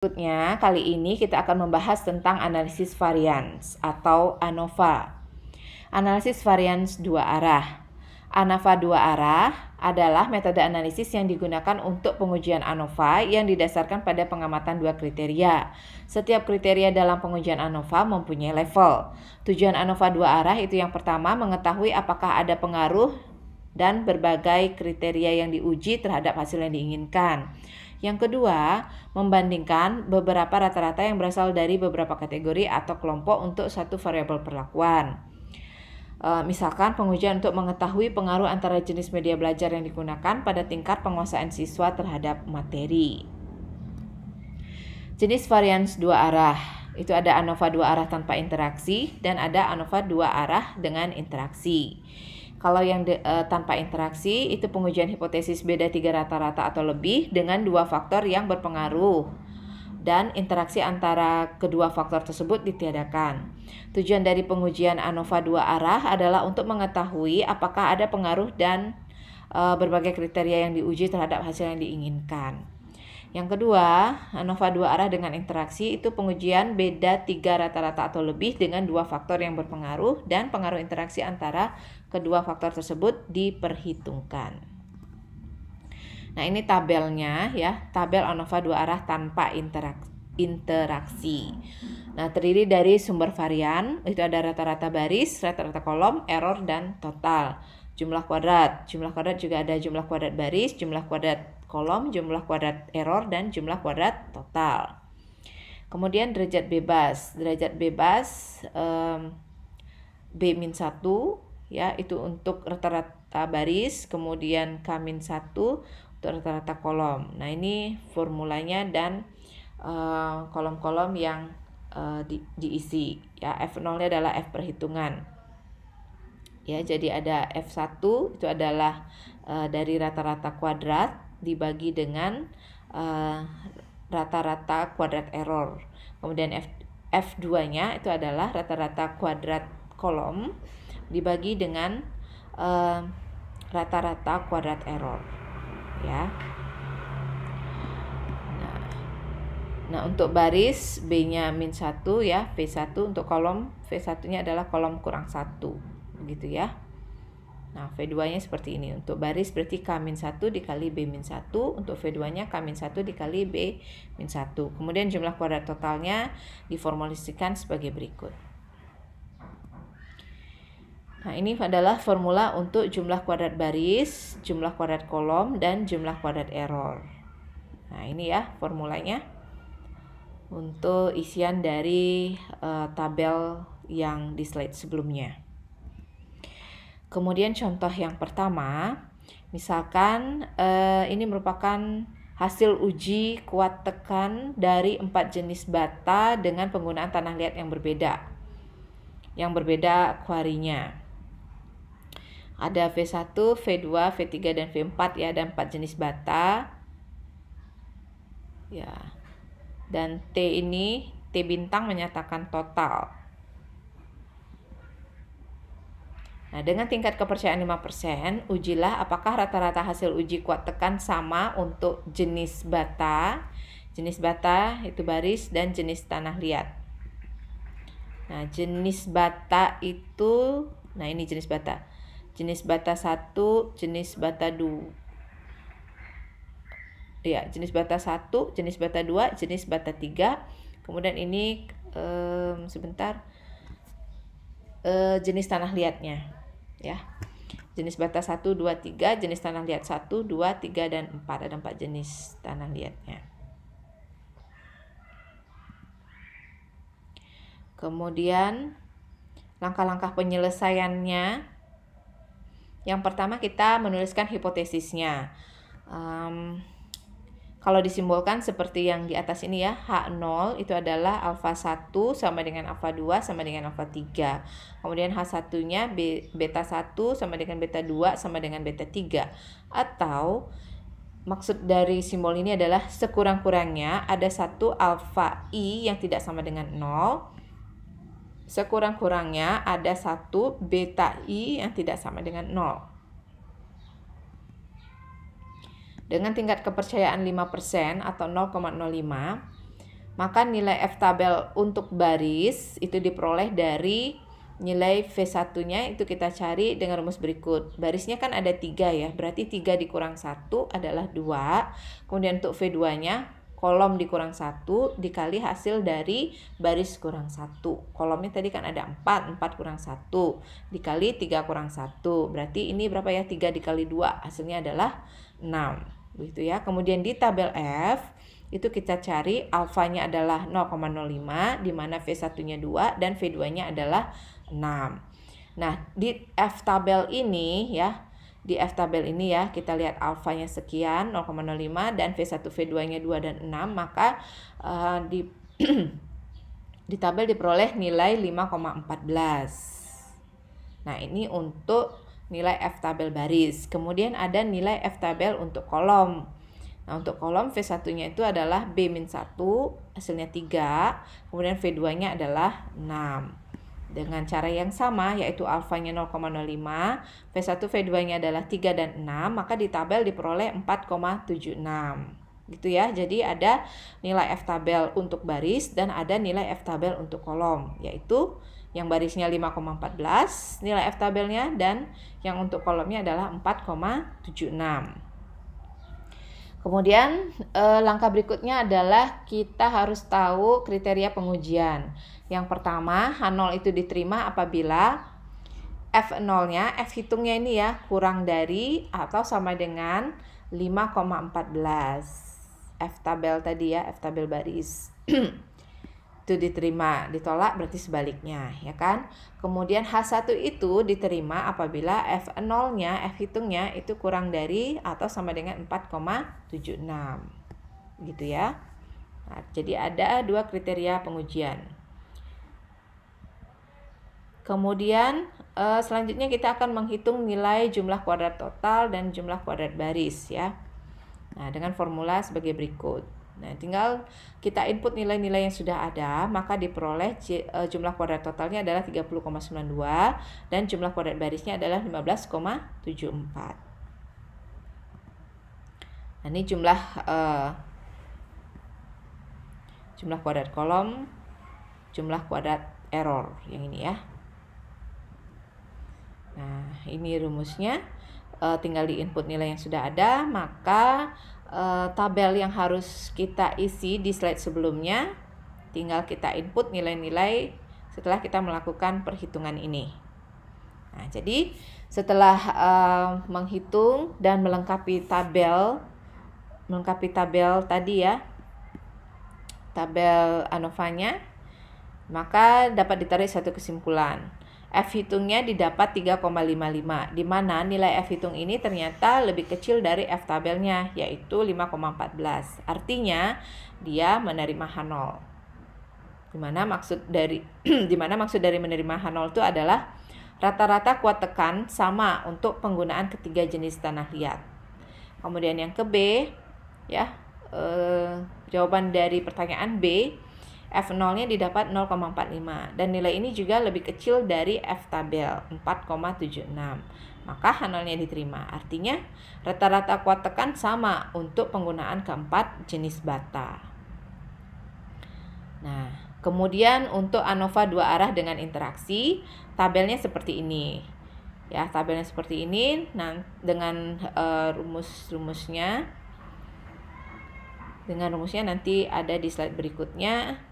Berikutnya, kali ini kita akan membahas tentang analisis varians atau ANOVA. Analisis varians dua arah. ANOVA dua arah adalah metode analisis yang digunakan untuk pengujian ANOVA yang didasarkan pada pengamatan dua kriteria. Setiap kriteria dalam pengujian ANOVA mempunyai level. Tujuan ANOVA dua arah itu yang pertama, mengetahui apakah ada pengaruh dan berbagai kriteria yang diuji terhadap hasil yang diinginkan. Yang kedua, membandingkan beberapa rata-rata yang berasal dari beberapa kategori atau kelompok untuk satu variabel perlakuan. Misalkan pengujian untuk mengetahui pengaruh antara jenis media belajar yang digunakan pada tingkat penguasaan siswa terhadap materi. Jenis varians dua arah, itu ada ANOVA dua arah tanpa interaksi dan ada ANOVA dua arah dengan interaksi. Kalau yang tanpa interaksi itu pengujian hipotesis beda 3 rata-rata atau lebih dengan 2 faktor yang berpengaruh dan interaksi antara kedua faktor tersebut ditiadakan. Tujuan dari pengujian ANOVA dua arah adalah untuk mengetahui apakah ada pengaruh dan berbagai kriteria yang diuji terhadap hasil yang diinginkan. Yang kedua, ANOVA dua arah dengan interaksi itu pengujian beda 3 rata-rata atau lebih dengan 2 faktor yang berpengaruh dan pengaruh interaksi antara kedua faktor tersebut diperhitungkan. Nah, ini tabelnya ya, tabel ANOVA dua arah tanpa interaksi. Nah, terdiri dari sumber varian, itu ada rata-rata baris, rata-rata kolom, error, dan total. Jumlah kuadrat juga ada jumlah kuadrat baris, jumlah kuadrat kolom, jumlah kuadrat error, dan jumlah kuadrat total. Kemudian derajat bebas B-1 ya, itu untuk rata-rata baris, kemudian K-1 untuk rata-rata kolom. Nah, ini formulanya dan kolom-kolom yang diisi ya. F0-nya adalah F perhitungan. Ya, jadi ada F1 itu adalah dari rata-rata kuadrat dibagi dengan rata-rata kuadrat error. Kemudian F2-nya itu adalah rata-rata kuadrat kolom dibagi dengan rata-rata kuadrat error. Ya. Nah, untuk baris B-nya -1 ya, V1, untuk kolom V1-nya adalah kolom kurang 1. Begitu ya. Nah, V2-nya seperti ini. Untuk baris berarti K-1 dikali B-1. Untuk V2-nya K-1 dikali B-1. Kemudian jumlah kuadrat totalnya diformulasikan sebagai berikut. Nah, ini adalah formula untuk jumlah kuadrat baris, jumlah kuadrat kolom, dan jumlah kuadrat error. Nah, ini ya formulanya untuk isian dari tabel yang di slide sebelumnya. Kemudian contoh yang pertama, misalkan ini merupakan hasil uji kuat tekan dari 4 jenis bata dengan penggunaan tanah liat yang berbeda kuarinya. Ada V1, V2, V3, dan V4 ya, ada 4 jenis bata. Ya. Dan T bintang menyatakan total. Nah, dengan tingkat kepercayaan 5%, ujilah apakah rata-rata hasil uji kuat tekan sama untuk jenis bata itu baris, dan jenis tanah liat. Nah, jenis bata itu, nah ini jenis bata. Jenis bata 1, jenis bata 2. Ya, jenis bata 1, jenis bata 2, jenis bata 3. Kemudian ini jenis tanah liatnya. Ya, jenis bata 1, 2, 3, jenis tanah liat 1, 2, 3, dan 4. Ada 4 jenis tanah liatnya. Kemudian langkah-langkah penyelesaiannya. Yang pertama kita menuliskan hipotesisnya. Kalau disimbolkan seperti yang di atas ini ya, H0 itu adalah alfa 1 sama dengan alfa 2 sama dengan alfa 3. Kemudian H1-nya beta 1 sama dengan beta 2 sama dengan beta 3. Atau maksud dari simbol ini adalah sekurang-kurangnya ada satu alfa I yang tidak sama dengan 0. Sekurang-kurangnya ada satu beta I yang tidak sama dengan 0. Dengan tingkat kepercayaan 5% atau 0,05, maka nilai F tabel untuk baris itu diperoleh dari nilai V1-nya itu kita cari dengan rumus berikut. Barisnya kan ada 3 ya, berarti 3 dikurang 1 adalah 2. Kemudian untuk V2-nya, kolom dikurang 1 dikali hasil dari baris kurang 1. Kolomnya tadi kan ada 4 kurang 1 dikali 3 kurang 1. Berarti ini berapa ya? 3 dikali 2, hasilnya adalah 6. Begitu ya. Kemudian di tabel F, itu kita cari alfanya adalah 0,05 di mana V1-nya 2 dan V2-nya adalah 6. Nah, di F tabel ini ya, kita lihat alfanya sekian 0,05 dan V1 V2-nya 2 dan 6, maka di di tabel diperoleh nilai 5,14. Nah, ini untuk nilai F tabel baris. Kemudian ada nilai F tabel untuk kolom. Nah, untuk kolom V1-nya itu adalah B-1, hasilnya 3, kemudian V2-nya adalah 6. Dengan cara yang sama, yaitu alfanya 0,05, V1 V2-nya adalah 3 dan 6, maka di tabel diperoleh 4,76. Gitu ya. Jadi ada nilai F tabel untuk baris dan ada nilai F tabel untuk kolom, yaitu yang barisnya 5,14 nilai F tabelnya dan yang untuk kolomnya adalah 4,76. Kemudian langkah berikutnya adalah kita harus tahu kriteria pengujian. Yang pertama, H0 itu diterima apabila F0-nya, F hitungnya ini ya, kurang dari atau sama dengan 5,14. F tabel tadi ya, F tabel baris. Itu diterima, ditolak berarti sebaliknya, ya kan? Kemudian H1 itu diterima apabila F0-nya, F hitungnya itu kurang dari atau sama dengan 4,76. Gitu ya. Nah, jadi ada 2 kriteria pengujian. Kemudian selanjutnya kita akan menghitung nilai jumlah kuadrat total dan jumlah kuadrat baris ya. Nah, dengan formula sebagai berikut. Nah, tinggal kita input nilai-nilai yang sudah ada, maka diperoleh jumlah kuadrat totalnya adalah 30,92 dan jumlah kuadrat barisnya adalah 15,74. Nah, ini jumlah kuadrat kolom, jumlah kuadrat error yang ini ya. Nah, ini rumusnya. Tinggal di input nilai yang sudah ada, maka tabel yang harus kita isi di slide sebelumnya tinggal kita input nilai-nilai setelah kita melakukan perhitungan ini. Nah, jadi setelah menghitung dan melengkapi tabel tadi ya, tabel ANOVA-nya, maka dapat ditarik satu kesimpulan. F hitungnya didapat 3,55, di mana nilai F hitung ini ternyata lebih kecil dari F tabelnya, yaitu 5,14. Artinya dia menerima H0. Dimana maksud dari menerima H0 itu adalah rata-rata kuat tekan sama untuk penggunaan ketiga jenis tanah liat. Kemudian yang ke B ya, jawaban dari pertanyaan B, F0-nya didapat 0,45 dan nilai ini juga lebih kecil dari F tabel 4,76. Maka H0-nya diterima. Artinya rata-rata kuat tekan sama untuk penggunaan keempat jenis bata. Nah, kemudian untuk ANOVA 2 arah dengan interaksi, tabelnya seperti ini. Ya, tabelnya seperti ini. Nah, dengan rumusnya nanti ada di slide berikutnya.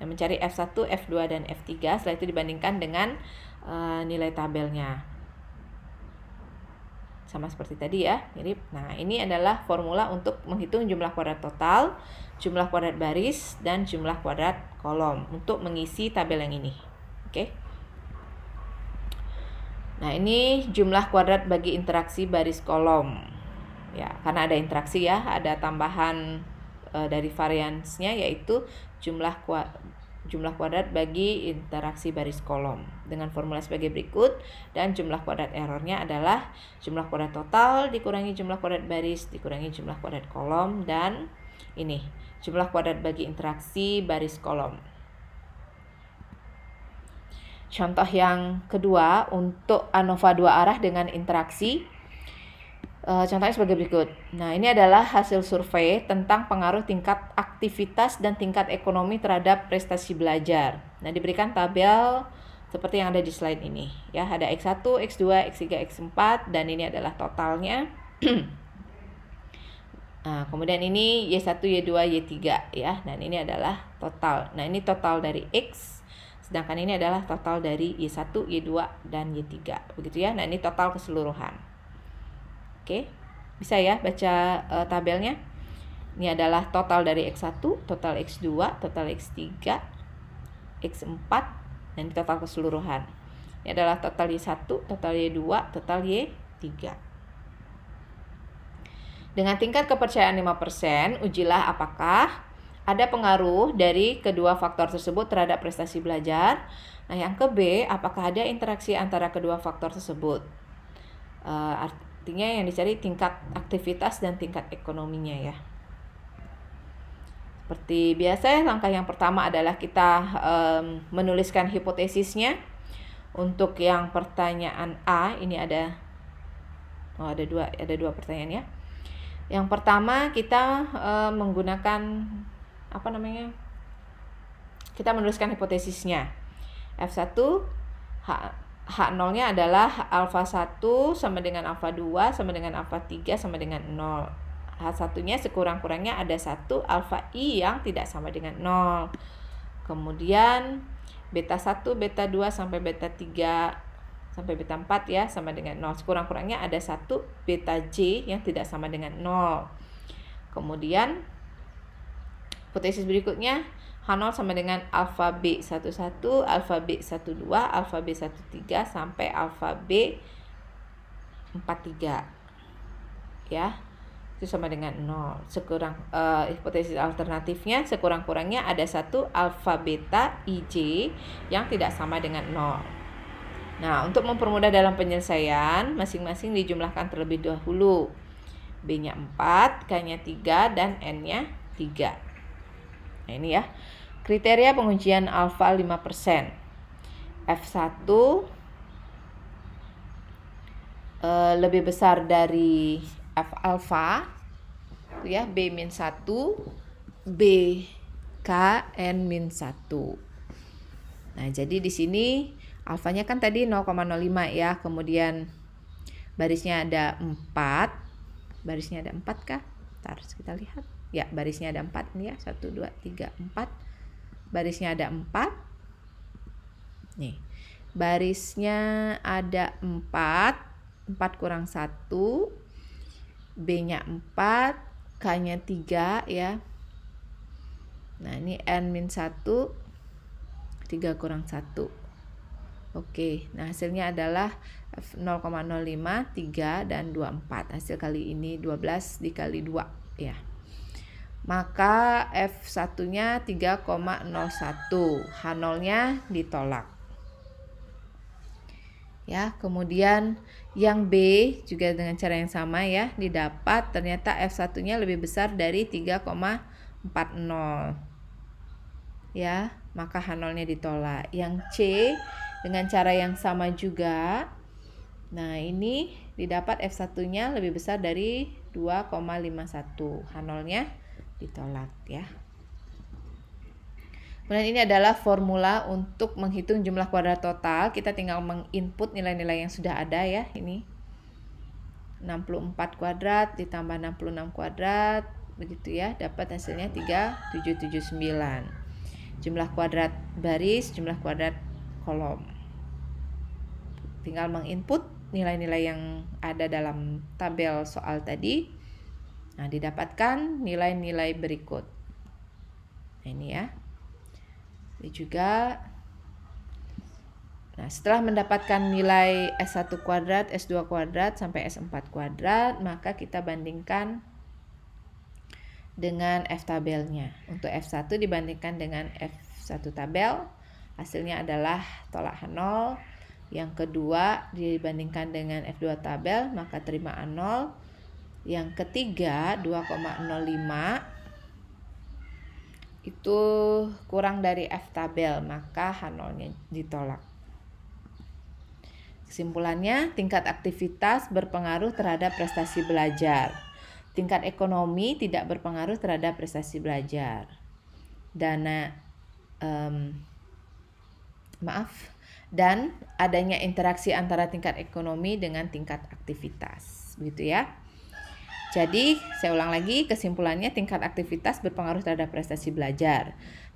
Mencari F1, F2, dan F3, setelah itu dibandingkan dengan nilai tabelnya. Sama seperti tadi ya, mirip. Nah, ini adalah formula untuk menghitung jumlah kuadrat total, jumlah kuadrat baris, dan jumlah kuadrat kolom untuk mengisi tabel yang ini. Oke. Nah, ini jumlah kuadrat bagi interaksi baris kolom. Ya, karena ada interaksi ya, ada tambahan dari variansnya yaitu jumlah kuadrat bagi interaksi baris kolom dengan formula sebagai berikut, dan jumlah kuadrat errornya adalah jumlah kuadrat total dikurangi jumlah kuadrat baris dikurangi jumlah kuadrat kolom, dan ini jumlah kuadrat bagi interaksi baris kolom. Contoh yang kedua untuk ANOVA 2 arah dengan interaksi. Contohnya sebagai berikut. Nah, ini adalah hasil survei tentang pengaruh tingkat aktivitas dan tingkat ekonomi terhadap prestasi belajar. Nah, diberikan tabel seperti yang ada di slide ini. Ya, ada X1, X2, X3, X4, dan ini adalah totalnya. Nah, kemudian ini Y1, Y2, Y3 ya. Dan ini adalah total. Nah, ini total dari X. Sedangkan ini adalah total dari Y1, Y2, dan Y3. Begitu ya. Nah, ini total keseluruhan. Oke, bisa ya baca tabelnya. Ini adalah total dari X1, total X2, total X3, X4, dan total keseluruhan. Ini adalah total Y1, total Y2, total Y3. Dengan tingkat kepercayaan 5%, ujilah apakah ada pengaruh dari kedua faktor tersebut terhadap prestasi belajar. Nah, yang ke B, apakah ada interaksi antara kedua faktor tersebut. Artinya yang dicari tingkat aktivitas dan tingkat ekonominya ya. Seperti biasa, langkah yang pertama adalah kita menuliskan hipotesisnya. Untuk yang pertanyaan A, ini ada dua pertanyaan ya. Yang pertama kita menggunakan kita menuliskan hipotesisnya. F1 H0-nya adalah alfa 1 sama dengan alfa 2 sama dengan alfa 3 sama dengan 0. H1-nya sekurang-kurangnya ada 1 alfa I yang tidak sama dengan 0. Kemudian beta 1, beta 2 sampai beta 3 sampai beta 4 ya sama dengan 0. Sekurang-kurangnya ada 1 beta J yang tidak sama dengan 0. Kemudian hipotesis berikutnya H0 sama dengan alfa B11, alfa B12, alfa B13 sampai alfa B43. Ya. Itu sama dengan 0. Hipotesis alternatifnya sekurang-kurangnya ada 1 alfa beta IJ yang tidak sama dengan 0. Nah, untuk mempermudah dalam penyelesaian, masing-masing dijumlahkan terlebih dahulu. B-nya 4, K-nya 3 dan N-nya 3. Nah, ini ya. Kriteria pengujian alfa 5%. F1 lebih besar dari F alfa ya, B-1, B K N-1. Nah, jadi di sini alfanya kan tadi 0,05 ya, kemudian barisnya ada 4. Barisnya ada 4 kah? Bentar, kita lihat. Ya, barisnya ada 4 nih ya. 1, 2, 3, 4. Barisnya ada 4. Nih. Barisnya ada 4. 4 kurang 1. B-nya 4. K-nya 3 ya. Nah, ini N-1. 3 kurang 1. Oke, nah hasilnya adalah 0,05, 3, dan 24. Hasil kali ini 12 dikali 2 ya. Maka F1-nya 3,01. H0-nya ditolak. Ya, kemudian yang B juga dengan cara yang sama ya, didapat ternyata F1-nya lebih besar dari 3,40. Ya, maka H0-nya ditolak. Yang C dengan cara yang sama juga. Nah, ini didapat F1-nya lebih besar dari 2,51. H0-nya ditolak ya. Kemudian ini adalah formula untuk menghitung jumlah kuadrat total. Kita tinggal menginput nilai-nilai yang sudah ada ya. Ini 64 kuadrat ditambah 66 kuadrat. Begitu ya. Dapat hasilnya 3779. Jumlah kuadrat baris, jumlah kuadrat kolom. Tinggal menginput nilai-nilai yang ada dalam tabel soal tadi. Nah, didapatkan nilai-nilai berikut. Nah, ini ya. Ini juga. Nah, setelah mendapatkan nilai S1 kuadrat, S2 kuadrat, sampai S4 kuadrat, maka kita bandingkan dengan F tabelnya. Untuk F1 dibandingkan dengan F1 tabel, hasilnya adalah tolak H0. Yang kedua dibandingkan dengan F2 tabel, maka terima A0. Yang ketiga 2,05 itu kurang dari F tabel, maka H0-nya ditolak. Kesimpulannya, tingkat aktivitas berpengaruh terhadap prestasi belajar. Tingkat ekonomi tidak berpengaruh terhadap prestasi belajar. Dan adanya interaksi antara tingkat ekonomi dengan tingkat aktivitas, begitu ya. Jadi, saya ulang lagi, kesimpulannya tingkat aktivitas berpengaruh terhadap prestasi belajar.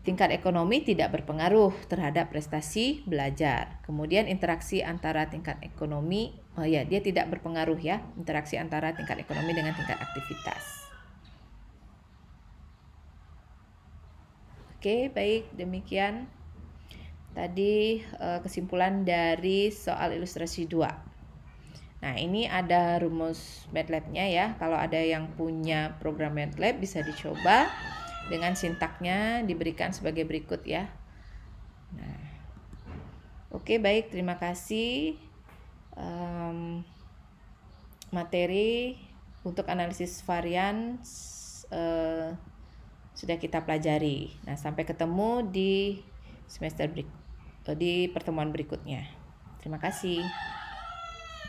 Tingkat ekonomi tidak berpengaruh terhadap prestasi belajar. Kemudian interaksi antara tingkat ekonomi, dia tidak berpengaruh ya, interaksi antara tingkat ekonomi dengan tingkat aktivitas. Oke, baik, demikian tadi kesimpulan dari soal ilustrasi 2. Nah, ini ada rumus MATLAB-nya ya. Kalau ada yang punya program MATLAB bisa dicoba dengan sintaknya diberikan sebagai berikut ya. Nah, oke, baik, terima kasih. Materi untuk analisis varian sudah kita pelajari. Nah, sampai ketemu di semester di pertemuan berikutnya. Terima kasih.